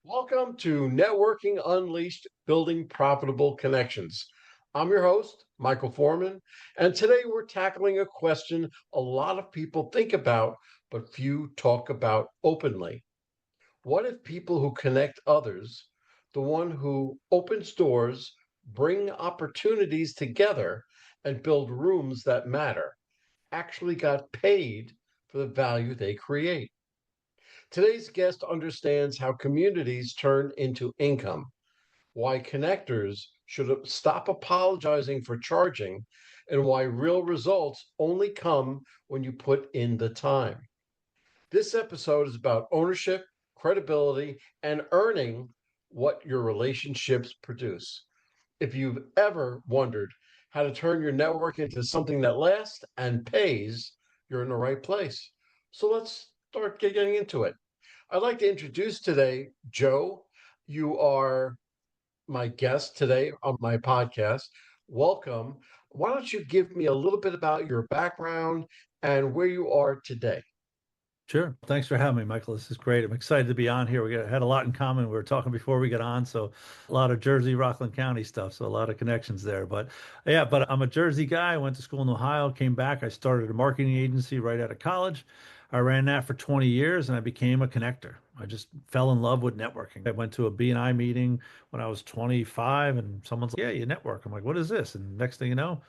Welcome to Networking Unleashed Building Profitable Connections. I'm your host, Michael Foreman, and today we're tackling a question a lot of people think about, but few talk about openly. What if people who connect others, the one who opens doors, bring opportunities together, and build rooms that matter, actually got paid for the value they create? Today's guest understands how communities turn into income, why connectors should stop apologizing for charging, and why real results only come when you put in the time. This episode is about ownership, credibility, and earning what your relationships produce. If you've ever wondered how to turn your network into something that lasts and pays, you're in the right place. So let's start getting into it. I'd like to introduce today Joe. You are my guest today on my podcast. Welcome. Why don't you give me a little bit about your background and where you are today? Sure. Thanks for having me, Michael. This is great. I'm excited to be on here. Had a lot in common. We were talking before we got on, so a lot of Jersey, Rockland County stuff. So a lot of connections there. But yeah, but I'm a Jersey guy. I went to school in Ohio, came back. I started a marketing agency right out of college. I ran that for 20 years and I became a connector. I just fell in love with networking. I went to a BNI meeting when I was 25 and someone's like, "Yeah, you network." I'm like, "What is this?" And next thing you know,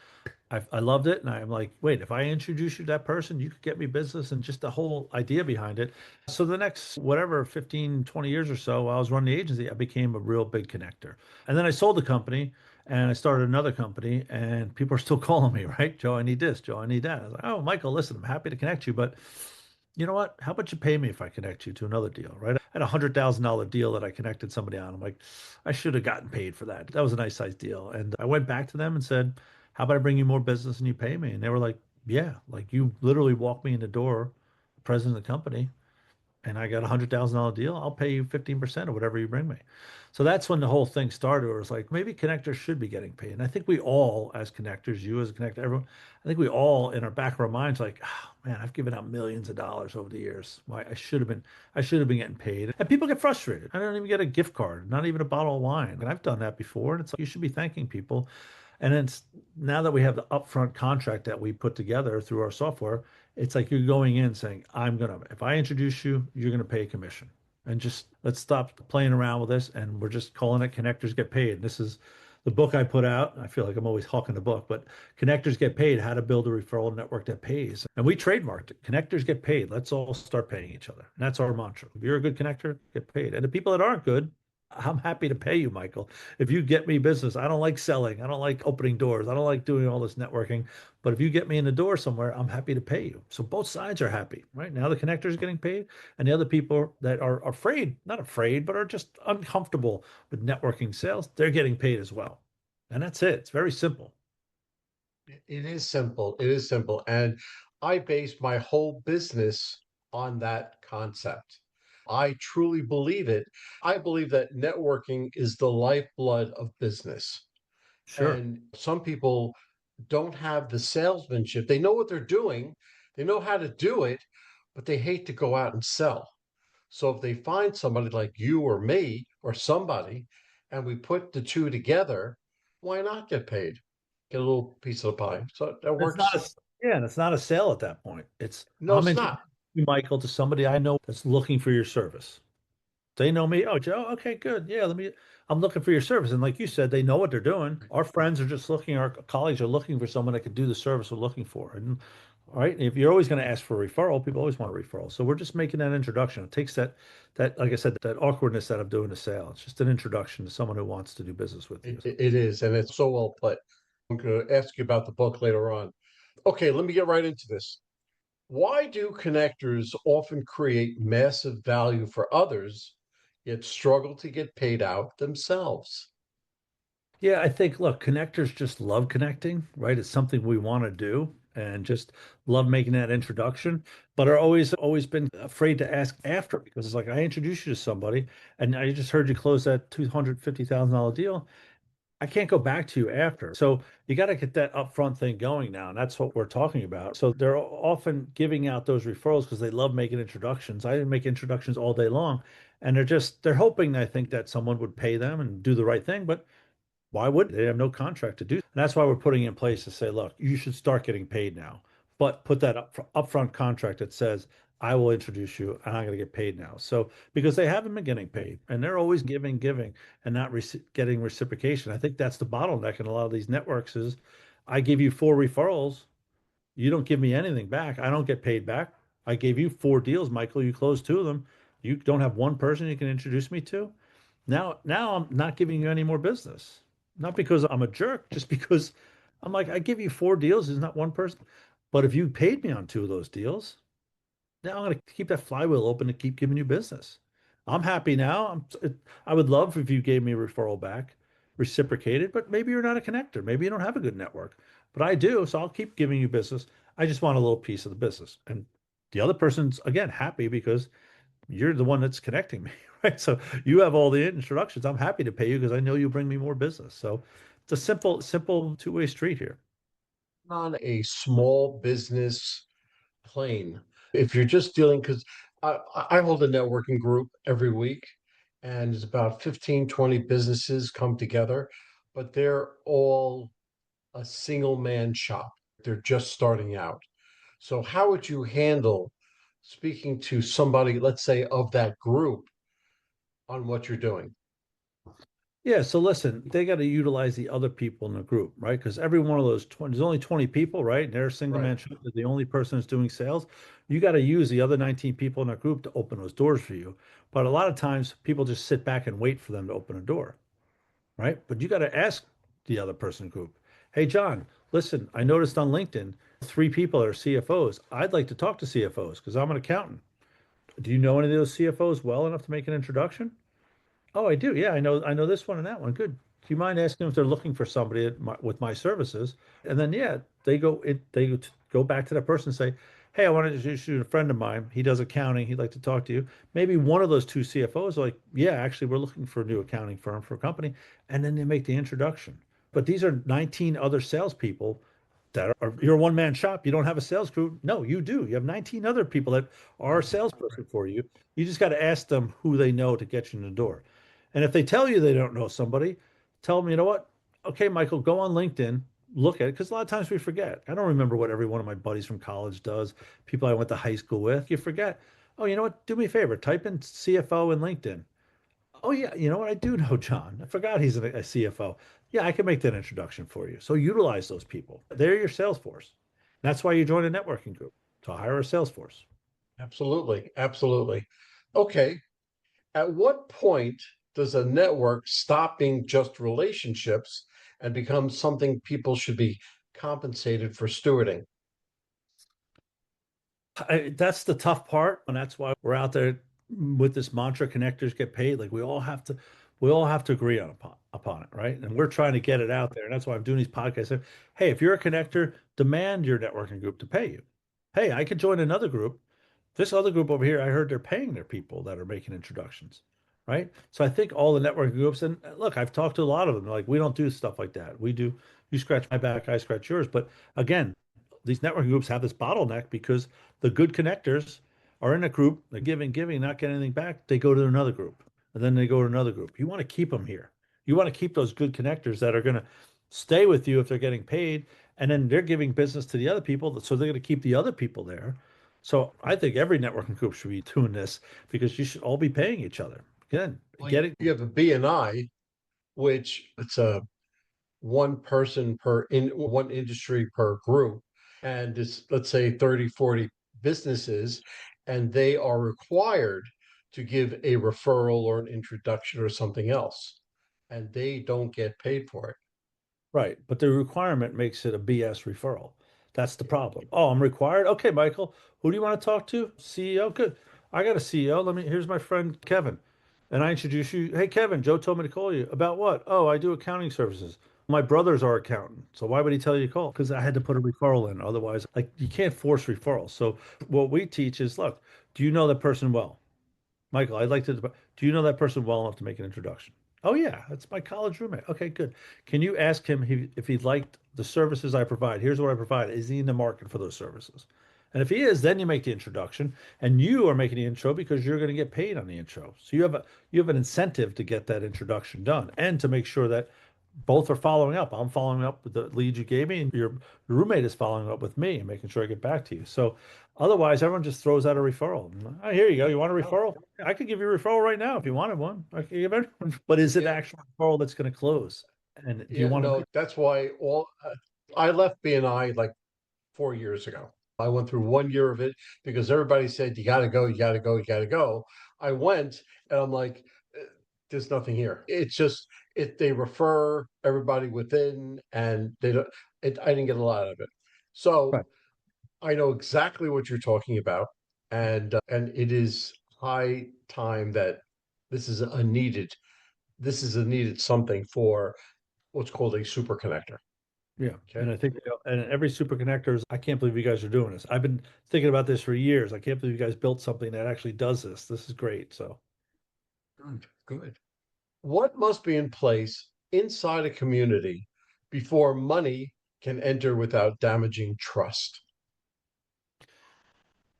I loved it. And I'm like, wait, if I introduce you to that person, you could get me business and just the whole idea behind it. So the next, whatever, 15, 20 years or so, while I was running the agency, I became a real big connector. And then I sold the company and I started another company and people are still calling me, right? Joe, I need this. Joe, I need that. I was like, oh, Michael, listen, I'm happy to connect you, but you know what? How about you pay me if I connect you to another deal, right? I had $100,000 deal that I connected somebody on. I'm like, I should have gotten paid for that. That was a nice size deal. And I went back to them and said, how about I bring you more business and you pay me? And they were like, yeah, like you literally walked me in the door, president of the company, and I got $100,000 deal, I'll pay you 15% of whatever you bring me. So that's when the whole thing started. It was like, maybe connectors should be getting paid. And I think we all, as connectors, you as a connector, everyone, I think we all in our back of our minds, like, oh man, I've given out millions of dollars over the years. Why I should have been getting paid. And people get frustrated. I don't even get a gift card, not even a bottle of wine. And I've done that before. And it's like, you should be thanking people. And it's now that we have the upfront contract that we put together through our software, it's like you're going in saying, if I introduce you, you're gonna pay a commission. And just let's stop playing around with this. And we're just calling it Connectors Get Paid. This is the book I put out. I feel like I'm always hawking the book, but Connectors Get Paid, How to Build a Referral Network That Pays. And we trademarked it. Connectors get paid. Let's all start paying each other. And that's our mantra. If you're a good connector, get paid. And the people that aren't good, I'm happy to pay you, Michael. If you get me business, I don't like selling. I don't like opening doors. I don't like doing all this networking. But if you get me in the door somewhere, I'm happy to pay you. So both sides are happy, right? Now the connector is getting paid, and the other people that are afraid, not afraid, but are just uncomfortable with networking sales, they're getting paid as well. And that's it. It's very simple. It is simple. It is simple. And I base my whole business on that concept. I truly believe it. I believe that networking is the lifeblood of business. Sure. And some people don't have the salesmanship. They know what they're doing, they know how to do it, but they hate to go out and sell. So if they find somebody like you or me or somebody, and we put the two together, why not get paid? Get a little piece of the pie. So that It's not works. a yeah, and it's not a sale at that point. It's No, I'm it's introducing not. you, Michael, to somebody I know that's looking for your service. They know me. Oh, Joe, okay, good. Yeah, I'm looking for your service. And like you said, they know what they're doing. Our friends are just looking, our colleagues are looking for someone that can do the service we're looking for. And all right, if you're always going to ask for a referral, people always want a referral. So we're just making that introduction. It takes that, like I said, that awkwardness out of doing the sale. It's just an introduction to someone who wants to do business with you. It is, and it's so well put. I'm going to ask you about the book later on. Okay, let me get right into this. Why do connectors often create massive value for others, yet struggle to get paid out themselves? Yeah, I think, look, connectors just love connecting, right? It's something we want to do and just love making that introduction, but are always been afraid to ask after because it's like I introduced you to somebody and I just heard you close that $250,000 deal. I can't go back to you after. So you got to get that upfront thing going now. And that's what we're talking about. So they're often giving out those referrals because they love making introductions. I make introductions all day long. And they're hoping, I think, that someone would pay them and do the right thing. But why would they have no contract to do? And that's why we're putting in place to say, look, you should start getting paid now, but put that upfront contract that says, I will introduce you and I'm going to get paid now. So because they haven't been getting paid and they're always giving and not getting reciprocation. I think that's the bottleneck in a lot of these networks is I give you 4 referrals. You don't give me anything back. I don't get paid back. I gave you 4 deals, Michael. You closed 2 of them. You don't have one person you can introduce me to. Now I'm not giving you any more business. Not because I'm a jerk, just because I'm like, I give you 4 deals, is not one person. But if you paid me on 2 of those deals, now I'm going to keep that flywheel open to keep giving you business. I'm happy now. I would love if you gave me a referral back, reciprocated, but maybe you're not a connector. Maybe you don't have a good network, but I do. So I'll keep giving you business. I just want a little piece of the business. And the other person's, again, happy because you're the one that's connecting me, right? So you have all the introductions. I'm happy to pay you because I know you bring me more business. So it's a simple two-way street here. On a small business plane. If you're just dealing, because I hold a networking group every week, and it's about 15, 20 businesses come together, but they're all a single man shop. They're just starting out. So, how would you handle speaking to somebody, let's say, of that group on what you're doing? Yeah, so listen, they got to utilize the other people in the group, right? Because every one of those 20, there's only 20 people, right? And they're a single Right. man shop. They're the only person that's doing sales. You got to use the other 19 people in that group to open those doors for you. But a lot of times people just sit back and wait for them to open a door, right? But you got to ask the other person group, hey, John, listen, I noticed on LinkedIn 3 people are CFOs. I'd like to talk to CFOs because I'm an accountant. Do you know any of those CFOs well enough to make an introduction? Oh, I do. Yeah, I know this one and that one. Good. Do you mind asking them if they're looking for somebody with my services? And then yeah, go back to that person and say, "Hey, I wanted to introduce you to a friend of mine. He does accounting. He'd like to talk to you." Maybe one of those 2 CFOs are like, "Yeah, actually, we're looking for a new accounting firm for a company," and then they make the introduction. But these are 19 other salespeople that are you're a one-man shop. You don't have a sales crew. No, you do. You have 19 other people that are a Right. salesperson for you. You just got to ask them who they know to get you in the door. And if they tell you they don't know somebody, tell them, you know what? Okay, Michael, go on LinkedIn, look at it. Because a lot of times we forget. I don't remember what every one of my buddies from college does, people I went to high school with. You forget. Oh, you know what? Do me a favor. Type in CFO in LinkedIn. Oh, yeah. You know what? I do know John. I forgot he's a CFO. Yeah, I can make that introduction for you. So utilize those people. They're your sales force. That's why you join a networking group to hire a sales force. Absolutely. Absolutely. Okay. At what point does a network stop being just relationships and become something people should be compensated for stewarding? That's the tough part, and that's why we're out there with this mantra: connectors get paid. Like we all have to agree upon it, right? And we're trying to get it out there, and that's why I'm doing these podcasts. Hey, if you're a connector, demand your networking group to pay you. Hey, I could join another group. This other group over here, I heard they're paying their people that are making introductions, right? So I think all the networking groups, and look, I've talked to a lot of them. Like, we don't do stuff like that. We do, you scratch my back, I scratch yours. But again, these networking groups have this bottleneck because the good connectors are in a group, they're giving, not getting anything back. They go to another group, and then they go to another group. You want to keep them here. You want to keep those good connectors that are going to stay with you if they're getting paid, and then they're giving business to the other people, so they're going to keep the other people there. So I think every networking group should be doing this because you should all be paying each other. Again, Well, get it. you have a BNI, which it's a one person per in one industry per group, and it's, let's say, 30, 40 businesses, and they are required to give a referral or an introduction or something else, and they don't get paid for it. Right. But the requirement makes it a BS referral. That's the problem. Oh, I'm required. Okay, Michael, who do you want to talk to? CEO. Good. I got a CEO. Here's my friend Kevin. And I introduce you. Hey, Kevin, Joe told me to call you. About what? Oh, I do accounting services. My brothers are accountant. So why would he tell you to call? Because I had to put a referral in. Otherwise, like, you can't force referrals. So what we teach is, look, do you know that person well? Michael, I'd like to, do you know that person well enough to make an introduction? Oh yeah, that's my college roommate. Okay, good. Can you ask him if he liked the services I provide? Here's what I provide. Is he in the market for those services? And if he is, then you make the introduction, and you are making the intro because you're going to get paid on the intro. So you have an incentive to get that introduction done and to make sure that both are following up. I'm following up with the lead you gave me, and your roommate is following up with me and making sure I get back to you. So otherwise, everyone just throws out a referral. Oh, here you go. You want a Oh, referral? I could give you a referral right now if you wanted one. I could give everyone. But is it yeah, actual referral that's going to close? And do you yeah, want to no, be? that's why I left BNI like 4 years ago. I went through 1 year of it because everybody said, you got to go, you got to go, you got to go. I went and I'm like, there's nothing here. It's just, they refer everybody within and they don't, I didn't get a lot of it. So Right. I know exactly what you're talking about. And it is high time that this is a needed, this is a needed something for what's called a super connector. Yeah. Okay. And I think, and every super connector is, I can't believe you guys are doing this. I've been thinking about this for years. I can't believe you guys built something that actually does this. This is great. So. Good, good. What must be in place inside a community before money can enter without damaging trust?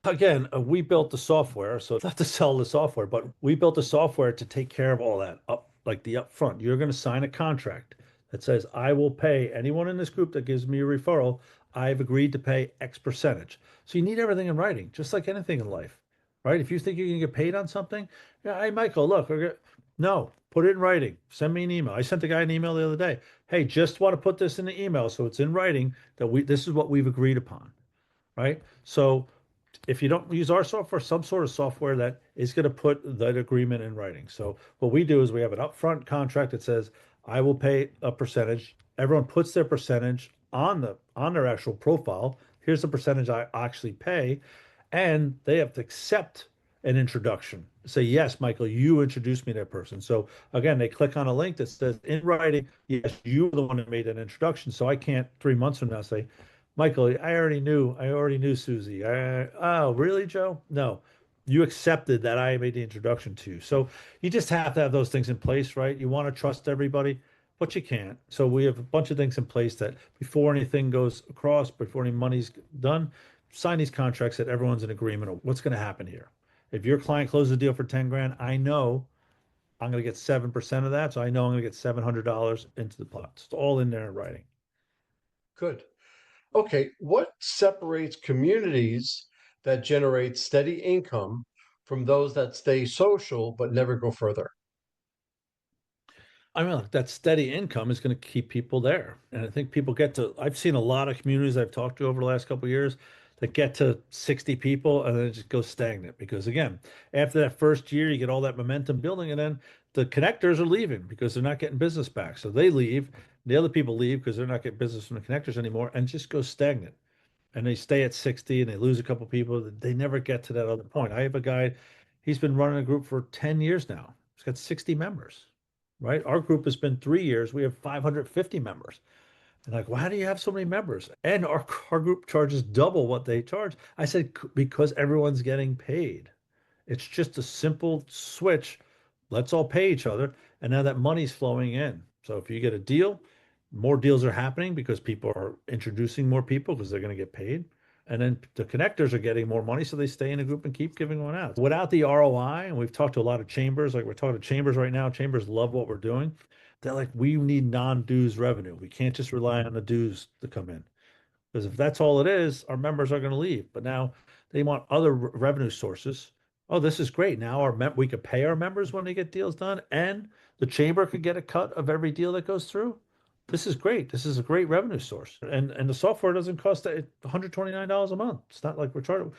Again, we built the software, so not to sell the software, but we built the software to take care of all that up, like the upfront. You're going to sign a contract that says, I will pay anyone in this group that gives me a referral. I've agreed to pay X percentage. So you need everything in writing, just like anything in life, right? If you think you're going to get paid on something, yeah, hey, Michael, look, no, put it in writing. Send me an email. I sent the guy an email the other day. Hey, just want to put this in the email so it's in writing that this is what we've agreed upon, right? So if you don't use our software, some sort of software that is going to put that agreement in writing. So what we do is we have an upfront contract that says, I will pay a percentage. Everyone puts their percentage on their actual profile. Here's the percentage I actually pay. And they have to accept an introduction. Say, yes, Michael, you introduced me to that person. So again, they click on a link that says in writing, yes, you were the one that made that introduction. So I can't 3 months from now say, Michael, I already knew Susie. Oh, really, Joe? No, you accepted that I made the introduction to you. So you just have to have those things in place, right? You want to trust everybody, but you can't. So we have a bunch of things in place that before anything goes across, before any money's done, sign these contracts that everyone's in agreement of what's going to happen here. If your client closes a deal for 10 grand, I know I'm going to get 7% of that. So I know I'm going to get $700 into the pot. It's all in there in writing. Good. Okay. What separates communities that generate steady income from those that stay social but never go further? I mean, look, that steady income is going to keep people there. And I think people get to, I've seen a lot of communities I've talked to over the last couple of years that get to 60 people and then it just goes stagnant. Because again, after that first year, you get all that momentum building, and then the connectors are leaving because they're not getting business back. So they leave, the other people leave because they're not getting business from the connectors anymore, and it just goes stagnant. And they stay at 60 and they lose a couple people. They never get to that other point. I have a guy, he's been running a group for 10 years now. He's got 60 members, right? Our group has been 3 years. We have 550 members. And like, why do you have so many members? And our group charges double what they charge. I said, because everyone's getting paid. It's just a simple switch. Let's all pay each other. And now that money's flowing in. So if you get a deal, more deals are happening because people are introducing more people because they're going to get paid. And then the connectors are getting more money, so they stay in a group and keep giving one out. Without the ROI, and we've talked to a lot of chambers, like we're talking to chambers right now. Chambers love what we're doing. They're like, we need non-dues revenue. We can't just rely on the dues to come in. Because if that's all it is, our members are going to leave. But now they want other revenue sources. Oh, this is great. Now we could pay our members when they get deals done, and the chamber could get a cut of every deal that goes through. This is great. This is a great revenue source. And the software doesn't cost $129 a month. It's not like we're charging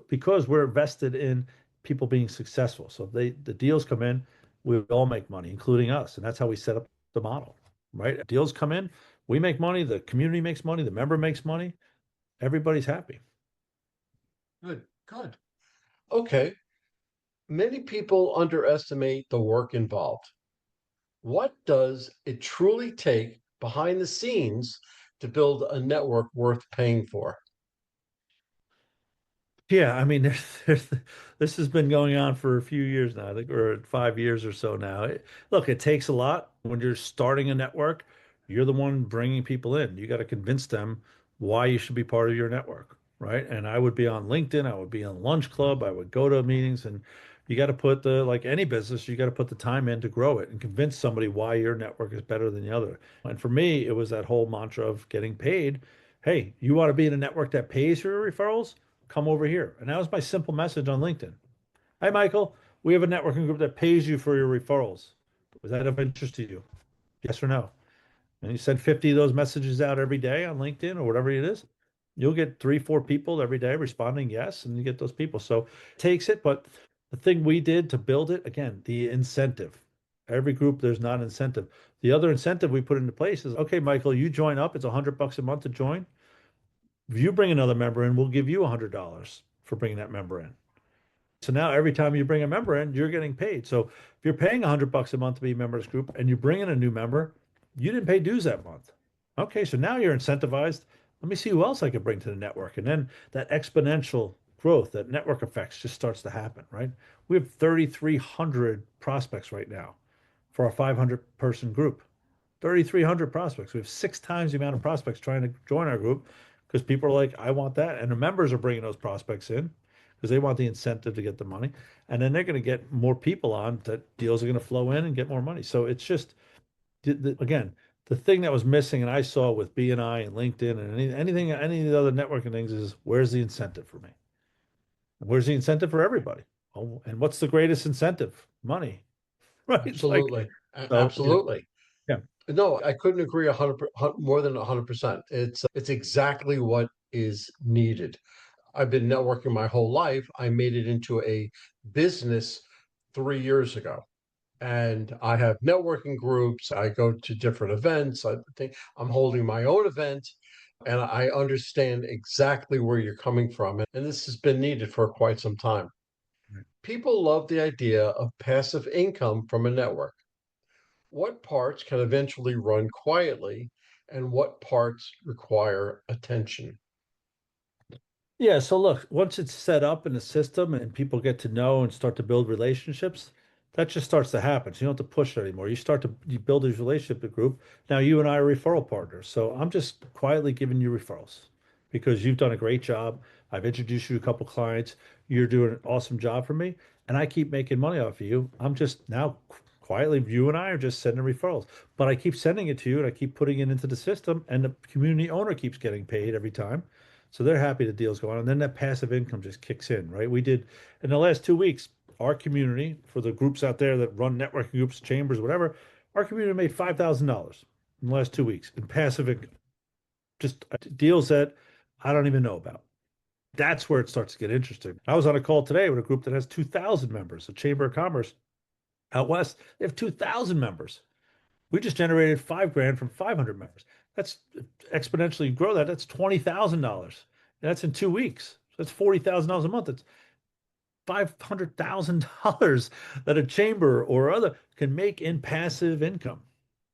because we're invested in people being successful. So if the deals come in, we all make money, including us. And that's how we set up the model, right? Deals come in, we make money, the community makes money, the member makes money, everybody's happy. Good, good. Okay. Many people underestimate the work involved. What does it truly take behind the scenes to build a network worth paying for? Yeah, I mean, this has been going on for a few years now. I think we're at 5 years or so now. Look, it takes a lot when you're starting a network. You're the one bringing people in. You got to convince them why you should be part of your network, right? And I would be on LinkedIn. I would be on Lunch Club. I would go to meetings, and you got to put like any business, you got to put the time in to grow it and convince somebody why your network is better than the other. And for me, it was that whole mantra of getting paid. Hey, you want to be in a network that pays for your referrals? Come over here. And that was my simple message on LinkedIn. Hi, Michael. We have a networking group that pays you for your referrals. Was that of interest to you? Yes or no? And you send 50 of those messages out every day on LinkedIn or whatever it is. You'll get three, four people every day responding yes, and you get those people. So it takes it. But the thing we did to build it, again, the incentive. Every group, there's not an incentive. The other incentive we put into place is, okay, Michael, you join up. It's $100 a month to join. If you bring another member in, we'll give you $100 for bringing that member in. So now every time you bring a member in, you're getting paid. So if you're paying $100 a month to be a member of this group and you bring in a new member, you didn't pay dues that month. Okay, so now you're incentivized. Let me see who else I can bring to the network. And then that exponential growth, that network effects just starts to happen, right? We have 3,300 prospects right now for our 500 person group. 3,300 prospects. We have 6 times the amount of prospects trying to join our group because people are like, I want that. And the members are bringing those prospects in because they want the incentive to get the money. And then they're going to get more people on that deals are going to flow in and get more money. So it's just, again, the thing that was missing and I saw with BNI and LinkedIn and anything, any of the other networking things is where's the incentive for me? Where's the incentive for everybody? Oh, and what's the greatest incentive? Money, right? It's like, Absolutely. so, Absolutely. yeah. No, I couldn't agree more than 100%. It's exactly what is needed. I've been networking my whole life. I made it into a business 3 years ago. And I have networking groups. I go to different events. I think I'm holding my own event, and I understand exactly where you're coming from. And this has been needed for quite some time. People love the idea of passive income from a network. What parts can eventually run quietly, and what parts require attention? Yeah, so look, once it's set up in the system and people get to know and start to build relationships, that just starts to happen. So you don't have to push it anymore. You build these relationship with group. Now you and I are referral partners. So I'm just quietly giving you referrals because you've done a great job. I've introduced you to a couple clients. You're doing an awesome job for me, and I keep making money off of you. I'm just now quietly, you and I are just sending referrals. But I keep sending it to you and I keep putting it into the system, and the community owner keeps getting paid every time. So they're happy the deal's going on. And then that passive income just kicks in, right? We did in the last 2 weeks, our community, for the groups out there that run networking groups, chambers, whatever, our community made $5,000 in the last 2 weeks in passive income. Just deals that I don't even know about. That's where it starts to get interesting. I was on a call today with a group that has 2,000 members, a Chamber of Commerce out west. They have 2,000 members. We just generated 5 grand from 500 members. That's exponentially grow that. That's $20,000. That's in 2 weeks. So that's $40,000 a month. It's $500,000 that a chamber or other can make in passive income.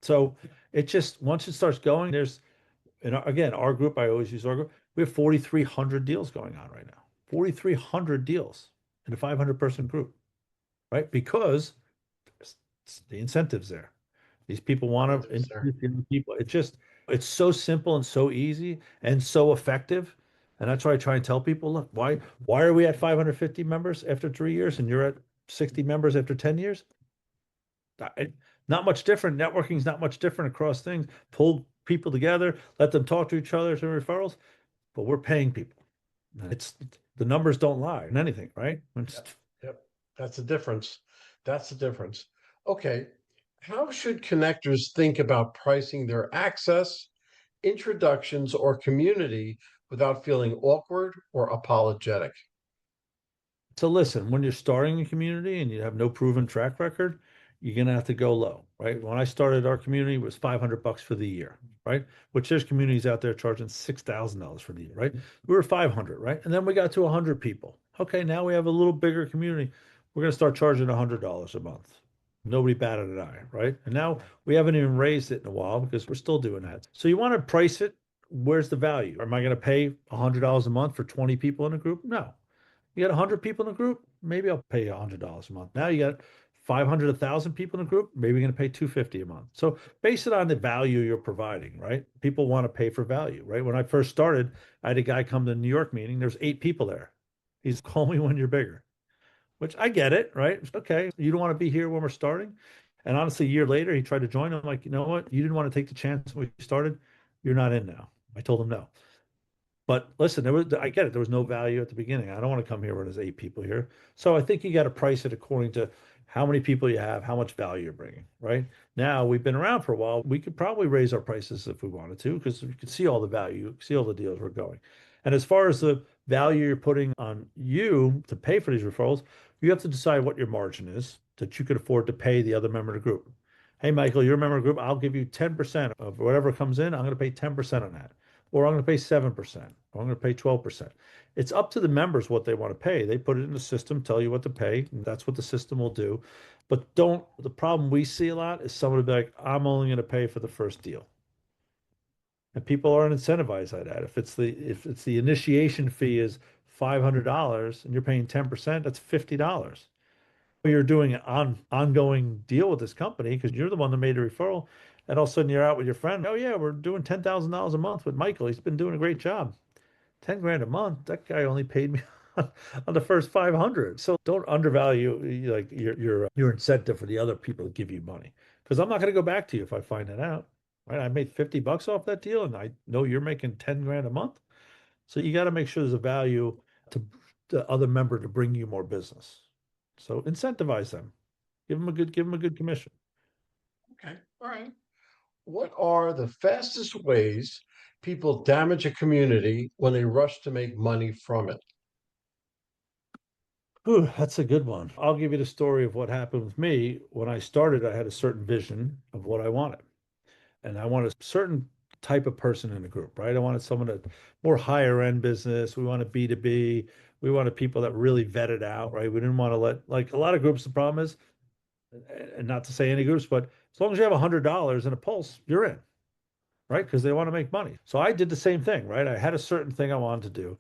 So it just once it starts going, and again, our group, I always use our group. We have 4,300 deals going on right now. 4,300 deals in a 500-person group, right? Because the incentives there. These people want to Incentives there. introduce young people. It's so simple and so easy and so effective. And that's why I try and tell people, look, why are we at 550 members after 3 years and you're at 60 members after 10 years? Not much different. Networking is not much different across things. Pull people together, let them talk to each other through referrals, but we're paying people. It's the numbers don't lie in anything, right? Yep. Yep. That's the difference. That's the difference. Okay. How should connectors think about pricing their access, introductions, or community without feeling awkward or apologetic? So listen, when you're starting a community and you have no proven track record, you're gonna have to go low, right? When I started our community, it was $500 for the year, right? Which there's communities out there charging $6,000 for the year, right? We were 500, right? And then we got to 100 people. Okay, now we have a little bigger community. We're gonna start charging $100 a month. Nobody batted an eye, right? And now we haven't even raised it in a while because we're still doing that. So you want to price it. Where's the value? Am I going to pay $100 a month for 20 people in a group? No. You got 100 people in a group, maybe I'll pay you $100 a month. Now you got 500, 1,000 people in a group, maybe you're going to pay 250 a month. So base it on the value you're providing, right? People want to pay for value, right? When I first started, I had a guy come to the New York meeting. There's 8 people there. He's call me when you're bigger, which I get it, right? It's okay. You don't want to be here when we're starting. And honestly, a year later, he tried to join. I'm like, you know what? You didn't want to take the chance when we started. You're not in now. I told him no. But listen, I get it. There was no value at the beginning. I don't want to come here when there's 8 people here. So I think you got to price it according to how many people you have, how much value you're bringing, right? Now we've been around for a while. We could probably raise our prices if we wanted to, because you can see all the value, see all the deals we're going. And as far as the value you're putting on you to pay for these referrals, you have to decide what your margin is that you could afford to pay the other member of the group. Hey, Michael, you're a member of the group. I'll give you 10% of whatever comes in. I'm going to pay 10% on that, or I'm going to pay 7%, or I'm going to pay 12%. It's up to the members what they want to pay. They put it in the system, tell you what to pay, and that's what the system will do. But the problem we see a lot is someone will be like, I'm only going to pay for the first deal. And people aren't incentivized by that. If it's the initiation fee is $500 and you're paying 10%, that's $50. You're doing an ongoing deal with this company because you're the one that made a referral, and all of a sudden you're out with your friend. Oh yeah, we're doing $10,000 a month with Michael. He's been doing a great job. 10 grand a month. That guy only paid me on the first 500. So don't undervalue like your incentive for the other people to give you money. Because I'm not going to go back to you if I find that out. Right? I made $50 off that deal, and I know you're making 10 grand a month. So you got to make sure there's a value to the other member to bring you more business. So incentivize them. Give them a good commission. Okay. All right. What are the fastest ways people damage a community when they rush to make money from it? Ooh, that's a good one. I'll give you the story of what happened with me. When I started, I had a certain vision of what I wanted. And I wanted a certain type of person in the group, right? I wanted someone that more higher end business. We wanted B2B. We wanted people that really vetted out, right? We didn't want to let, like a lot of groups, the problem is, and not to say any groups, but as long as you have $100 in a pulse, you're in, right? Because they want to make money. So I did the same thing, right? I had a certain thing I wanted to do.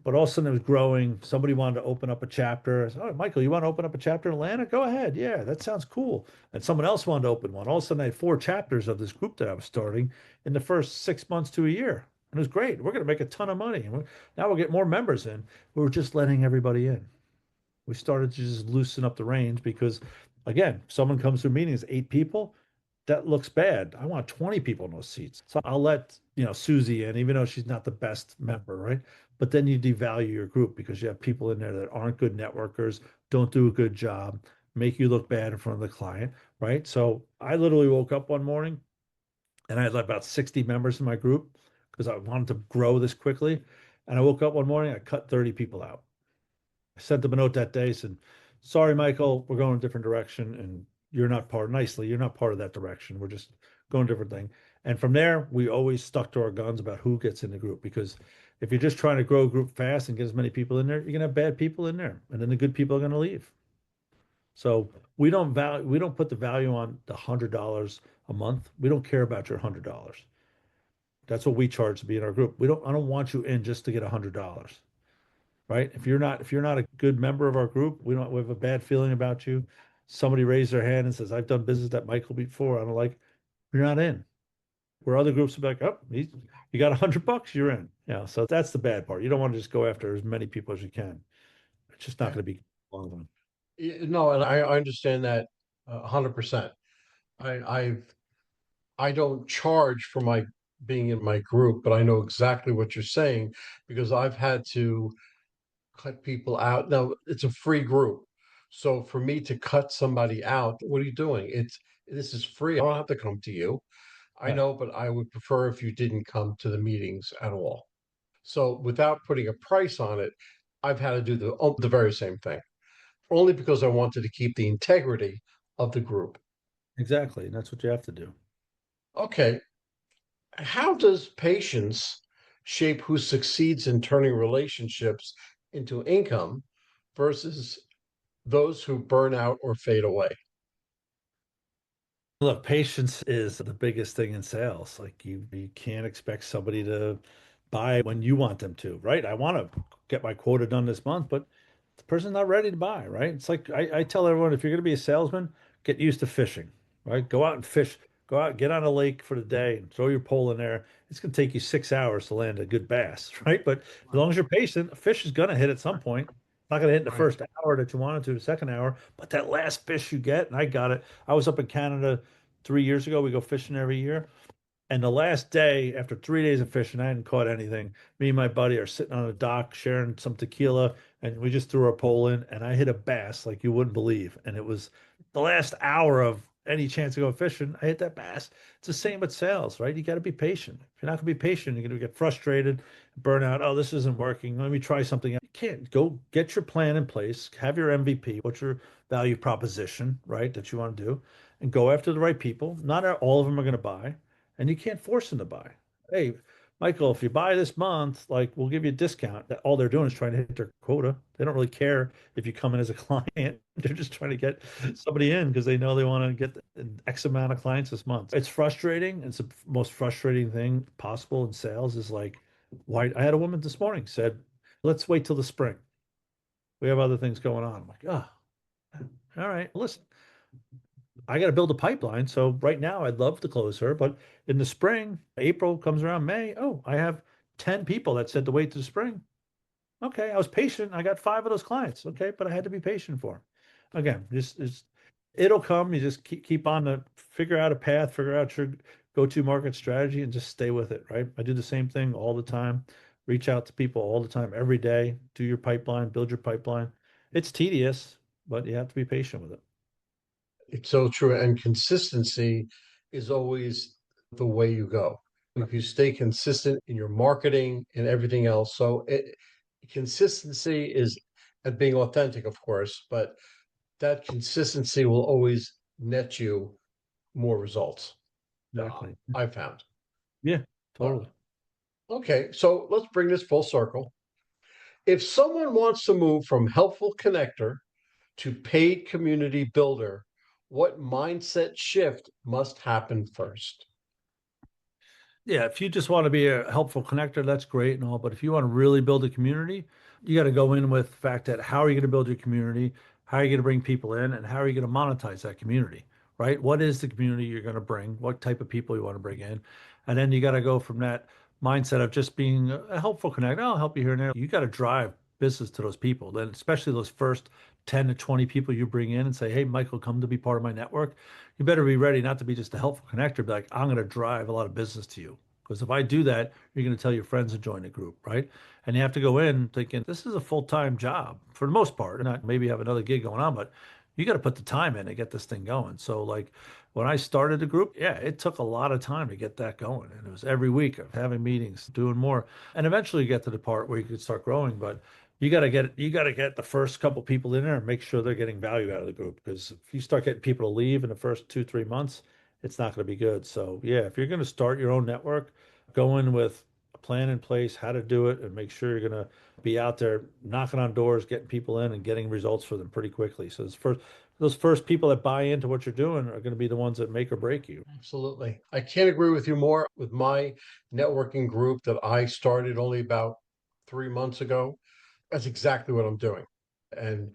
But all of a sudden it was growing. Somebody wanted to open up a chapter. I said, oh, Michael, you want to open up a chapter in Atlanta? Go ahead. Yeah, that sounds cool. And someone else wanted to open one. All of a sudden I had 4 chapters of this group that I was starting in the first 6 months to a year. And it was great. We're going to make a ton of money. And now we'll get more members in. We were just letting everybody in. We started to just loosen up the range because, again, someone comes to meetings, 8 people, that looks bad. I want 20 people in those seats. So I'll let, Susie in, even though she's not the best member, right? But then you devalue your group because you have people in there that aren't good networkers, don't do a good job, make you look bad in front of the client, right? So I literally woke up one morning and I had like about 60 members in my group because I wanted to grow this quickly. And I woke up one morning, I cut 30 people out. I sent them a note that day, said, sorry, Michael, we're going a different direction. And you're not part of that direction. We're just going a different thing. And from there, we always stuck to our guns about who gets in the group because if you're just trying to grow a group fast and get as many people in there, you're gonna have bad people in there, and then the good people are gonna leave. So we don't put the value on the $100 a month. We don't care about your $100. That's what we charge to be in our group. I don't want you in just to get $100, right? If you're not a good member of our group, we have a bad feeling about you. Somebody raised their hand and says, I've done business at Michael before. I don't like, you're not in. Where other groups will be like, oh, you got $100, you're in. So that's the bad part. You don't want to just go after as many people as you can. It's just not Okay. going to be long run. No, and I understand that 100%. I've I don't charge for my being in my group, but I know exactly what you're saying because I've had to cut people out. Now, it's a free group. So for me to cut somebody out, what are you doing? This is free. I don't have to come to you. I Yeah, know, but I would prefer if you didn't come to the meetings at all. So without putting a price on it, I've had to do the very same thing, only because I wanted to keep the integrity of the group. exactly. And that's what you have to do. Okay, how does patience shape who succeeds in turning relationships into income versus those who burn out or fade away? Look, patience is the biggest thing in sales. Like you can't expect somebody to buy when you want them to, right? I want to get my quota done this month, but the person's not ready to buy, right? It's like I tell everyone, if you're going to be a salesman, get used to fishing, right? Go out and fish. Go out, get on a lake for the day and throw your pole in there. It's going to take you 6 hours to land a good bass, right? But as long as you're patient, a fish is going to hit at some point. It's not going to hit in the Right. first hour that you wanted to, the second hour, but that last fish you get, and I got it. I was up in Canada 3 years ago. We go fishing every year. And the last day, after 3 days of fishing, I hadn't caught anything. Me and my buddy are sitting on a dock sharing some tequila, and we just threw our pole in, and I hit a bass like you wouldn't believe. And it was the last hour of any chance to go fishing. I hit that bass. It's the same with sales, right? You got to be patient. If you're not going to be patient, you're going to get frustrated, burn out. Oh, this isn't working. Let me try something else. You can't go get your plan in place, have your MVP, what's your value proposition, right, that you want to do, and go after the right people. Not all of them are going to buy and you can't force them to buy. Hey, Michael, if you buy this month, like we'll give you a discount. That all they're doing is trying to hit their quota. They don't really care if you come in as a client. They're just trying to get somebody in because they know they want to get X amount of clients this month. It's frustrating. It's the most frustrating thing possible in sales is like, why I had a woman this morning said, let's wait till the spring. We have other things going on. I'm like, oh, all right, listen, I got to build a pipeline. So right now, I'd love to close her, but in the spring, April comes around, May. Oh, I have 10 people that said to wait to the spring. Okay, I was patient. I got 5 of those clients. Okay, but I had to be patient for them. Again, just it'll come. You just keep on to figure out a path, figure out your go-to market strategy, and just stay with it. Right? I do the same thing all the time. Reach out to people all the time, every day. Do your pipeline, build your pipeline. It's tedious, but you have to be patient with it. It's so true. And consistency is always the way you go. If you stay consistent in your marketing and everything else. Consistency is and being authentic, of course, but that consistency will always net you more results. Exactly. I found. Yeah, Uh, totally. okay, so let's bring this full circle. If someone wants to move from helpful connector to paid community builder, what mindset shift must happen first? Yeah, if you just want to be a helpful connector, that's great and all. But if you want to really build a community, you got to go in with the fact that how are you going to build your community? How are you going to bring people in? And how are you going to monetize that community? Right? What is the community you're going to bring? What type of people you want to bring in? And then you got to go from that mindset of just being a helpful connector. I'll help you here and there. You got to drive business to those people. Then, especially those first 10 to 20 people you bring in and say, hey, Michael, come to be part of my network. You better be ready not to be just a helpful connector, but like, I'm going to drive a lot of business to you. Because if I do that, you're going to tell your friends to join the group, right? And you have to go in thinking this is a full-time job for the most part. And not maybe have another gig going on, but you got to put the time in to get this thing going. So like when I started the group, yeah, it took a lot of time to get that going. And it was every week of having meetings, doing more. And eventually you get to the part where you could start growing. But you got to get the first couple people in there and make sure they're getting value out of the group. Because if you start getting people to leave in the first 2, 3 months, it's not going to be good. So yeah, if you're going to start your own network, go in with a plan in place, how to do it, and make sure you're going to be out there knocking on doors, getting people in, and getting results for them pretty quickly. So those first people that buy into what you're doing are going to be the ones that make or break you. Absolutely. I can't agree with you more. With my networking group that I started only about 3 months ago, that's exactly what I'm doing. And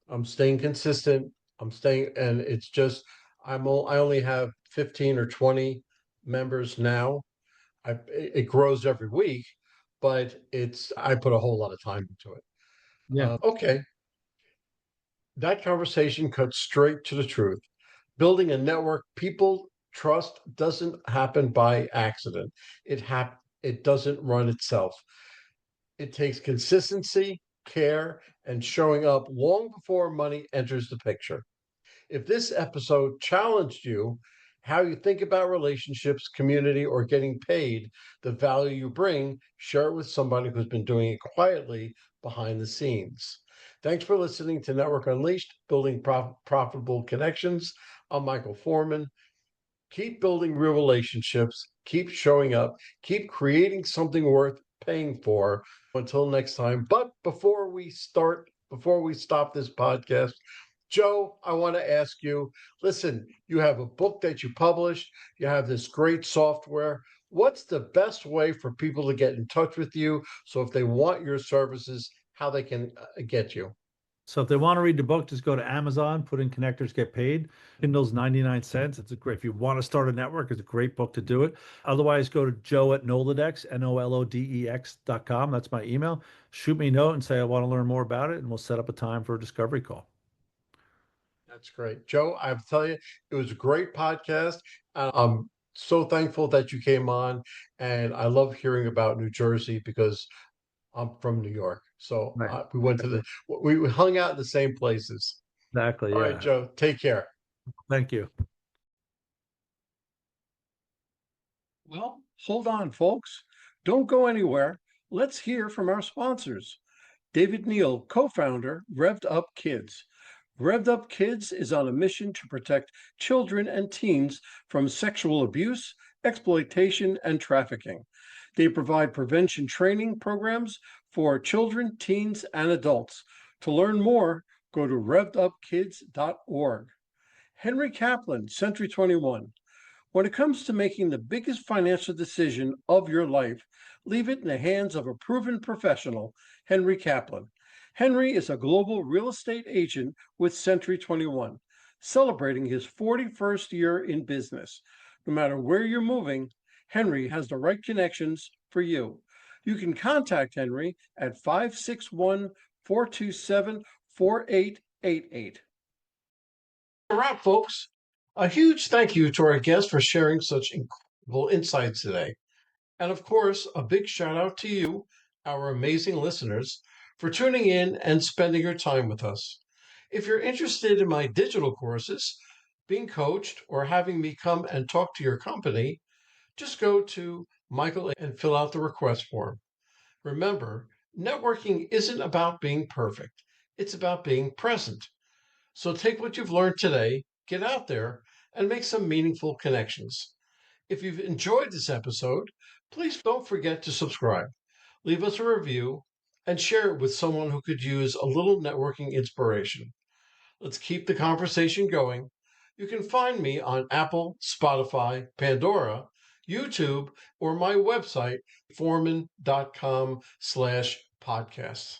I'm staying consistent. And it's just, I only have 15 or 20 members now. It grows every week, but I put a whole lot of time into it. Yeah. Okay. That conversation cuts straight to the truth. Building a network people trust doesn't happen by accident. It doesn't run itself. It takes consistency, care, and showing up long before money enters the picture. If this episode challenged you, how you think about relationships, community, or getting paid, the value you bring, share it with somebody who's been doing it quietly behind the scenes. Thanks for listening to Network Unleashed, Building Profitable Connections. I'm Michael Foreman. Keep building real relationships, keep showing up, keep creating something worth paying for. Until next time. But before we stop this podcast, Joe, I want to ask you, listen, you have a book that you published, you have this great software. what's the best way for people to get in touch with you? So if they want your services, how they can get you? So if they want to read the book, just go to Amazon, put in Connectors Get Paid. Kindle's 99 cents. It's a great, if you want to start a network, it's a great book to do it. Otherwise, go to Joe at Nolodex, Nolodex.com. That's my email. Shoot me a note and say, I want to learn more about it, and we'll set up a time for a discovery call. That's great. Joe, I tell you, it was a great podcast. I'm so thankful that you came on. And I love hearing about New Jersey because I'm from New York. So Right. we went to we hung out in the same places. Exactly. All right, Yeah. Joe, take care. Thank you. Well, hold on, folks. Don't go anywhere. Let's hear from our sponsors. David Neal, co-founder, Revved Up Kids. Revved Up Kids is on a mission to protect children and teens from sexual abuse, exploitation, and trafficking. They provide prevention training programs for children, teens, and adults. To learn more, go to revvedupkids.org. Henry Kaplan, Century 21. When it comes to making the biggest financial decision of your life, leave it in the hands of a proven professional, Henry Kaplan. Henry is a global real estate agent with Century 21, celebrating his 41st year in business. No matter where you're moving, Henry has the right connections for you. You can contact Henry at 561 427 4888. A wrap, folks. A huge thank you to our guest for sharing such incredible insights today. And of course, a big shout out to you, our amazing listeners, for tuning in and spending your time with us. If you're interested in my digital courses, being coached, or having me come and talk to your company, just go to Michael and fill out the request form. Remember, networking isn't about being perfect, it's about being present. So take what you've learned today, get out there, and make some meaningful connections. If you've enjoyed this episode, please don't forget to subscribe, leave us a review, and share it with someone who could use a little networking inspiration. Let's keep the conversation going. You can find me on Apple, Spotify, Pandora, YouTube, or my website, forman.com/podcasts.